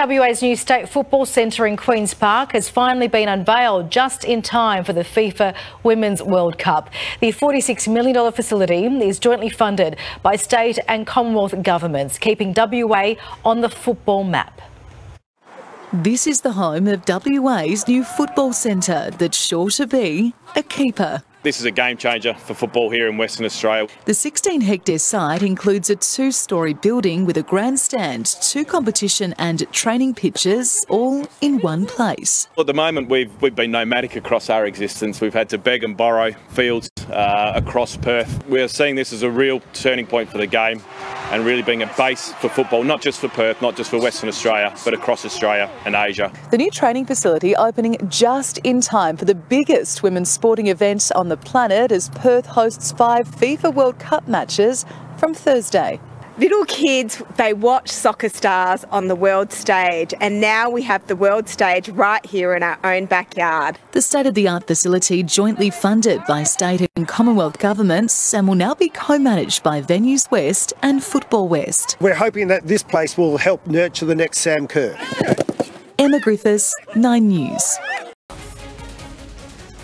WA's new state football centre in Queen's Park has finally been unveiled just in time for the FIFA Women's World Cup. The $46 million facility is jointly funded by state and Commonwealth governments, keeping WA on the football map. This is the home of WA's new football centre that's sure to be a keeper. This is a game changer for football here in Western Australia. The 16-hectare site includes a two-storey building with a grandstand, two competition and training pitches, all in one place. At the moment, we've been nomadic across our existence. We've had to beg and borrow fields across Perth. We're seeing this as a real turning point for the game and really being a base for football, not just for Perth, not just for Western Australia, but across Australia and Asia. The new training facility opening just in time for the biggest women's sporting event on the planet as Perth hosts 5 FIFA World Cup matches from Thursday. Little kids, they watch soccer stars on the world stage, and now we have the world stage right here in our own backyard. The state-of-the-art facility jointly funded by state and Commonwealth governments and will now be co-managed by Venues West and Football West. We're hoping that this place will help nurture the next Sam Kerr. Emma Griffiths, 9 News.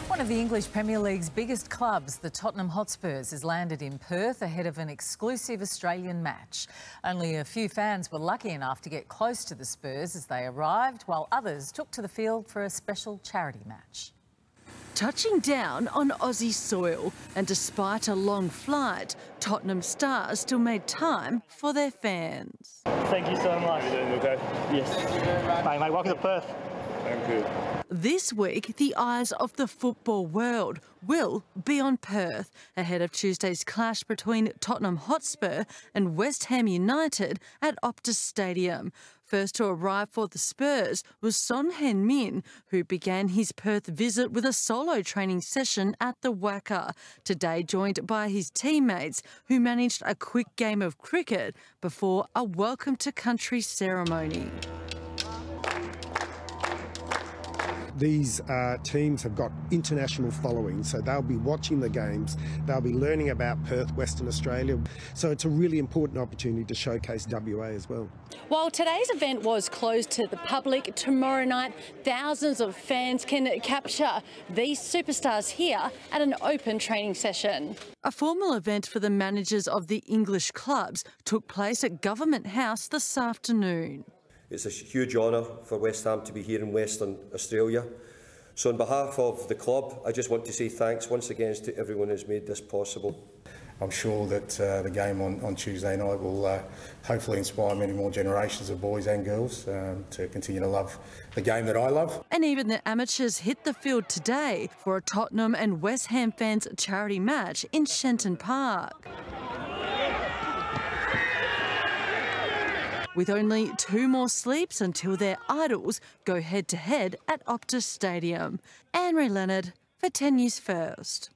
One of the English Premier League's biggest clubs, the Tottenham Hotspurs, has landed in Perth ahead of an exclusive Australian match. Only a few fans were lucky enough to get close to the Spurs as they arrived, while others took to the field for a special charity match. Touching down on Aussie soil, and despite a long flight, Tottenham stars still made time for their fans. Thank you so much. How you doing, okay? Yes. Mate, welcome to Perth. Thank you. This week, the eyes of the football world will be on Perth ahead of Tuesday's clash between Tottenham Hotspur and West Ham United at Optus Stadium. First to arrive for the Spurs was Son Heung-min, who began his Perth visit with a solo training session at the Wacker, today joined by his teammates who managed a quick game of cricket before a welcome to country ceremony. These teams have got international following, so they'll be watching the games, they'll be learning about Perth, Western Australia. So it's a really important opportunity to showcase WA as well. While today's event was closed to the public, tomorrow night thousands of fans can capture these superstars here at an open training session. A formal event for the managers of the English clubs took place at Government House this afternoon. It's a huge honour for West Ham to be here in Western Australia. So on behalf of the club, I just want to say thanks once again to everyone who's made this possible. I'm sure that the game on Tuesday night will hopefully inspire many more generations of boys and girls to continue to love the game that I love. And even the amateurs hit the field today for a Tottenham and West Ham fans charity match in Shenton Park. With only 2 more sleeps until their idols go head-to-head at Optus Stadium. Anne-Marie Leonard for 10 News First.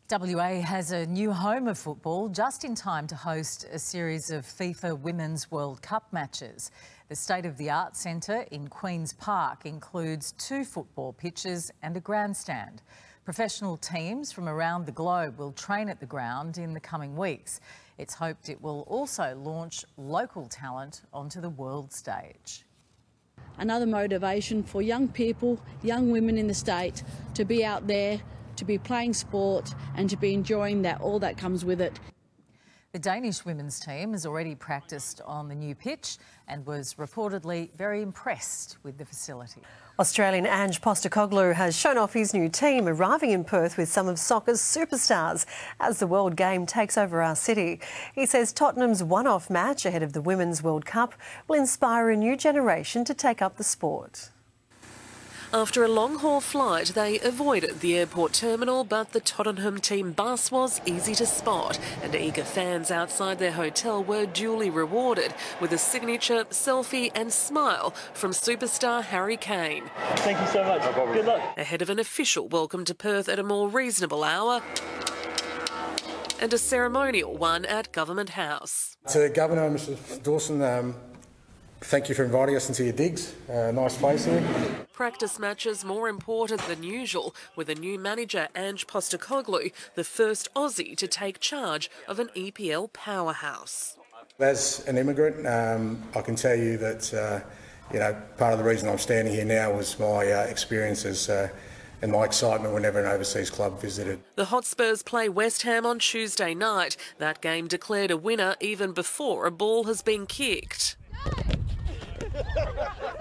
WA has a new home of football just in time to host a series of FIFA Women's World Cup matches. The state-of-the-art centre in Queen's Park includes 2 football pitches and a grandstand. Professional teams from around the globe will train at the ground in the coming weeks. It's hoped it will also launch local talent onto the world stage. Another motivation for young people, young women in the state to be out there, to be playing sport and to be enjoying all that comes with it. The Danish women's team has already practiced on the new pitch and was reportedly very impressed with the facility. Australian Ange Postecoglou has shown off his new team, arriving in Perth with some of soccer's superstars as the World Game takes over our city. He says Tottenham's one-off match ahead of the Women's World Cup will inspire a new generation to take up the sport. After a long-haul flight, they avoided the airport terminal, but the Tottenham team bus was easy to spot, and eager fans outside their hotel were duly rewarded with a signature selfie and smile from superstar Harry Kane. Thank you so much. No problem. Good luck. Ahead of an official welcome to Perth at a more reasonable hour and a ceremonial one at Government House. To Governor Mr Dawson, thank you for inviting us into your digs. Nice place here. Practice matches more important than usual, with a new manager, Ange Postecoglou, the first Aussie to take charge of an EPL powerhouse. As an immigrant, I can tell you that part of the reason I'm standing here now was my experiences and my excitement whenever an overseas club visited. The Hotspurs play West Ham on Tuesday night. That game declared a winner even before a ball has been kicked.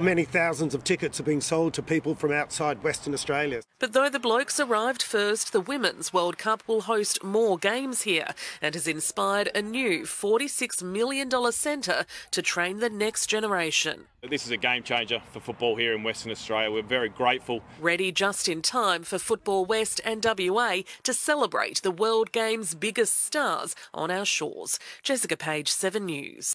Many thousands of tickets are being sold to people from outside Western Australia. But though the Blokes arrived first, the Women's World Cup will host more games here and has inspired a new $46 million centre to train the next generation. This is a game changer for football here in Western Australia. We're very grateful. Ready just in time for Football West and WA to celebrate the World Games' biggest stars on our shores. Jessica Page, 7 News.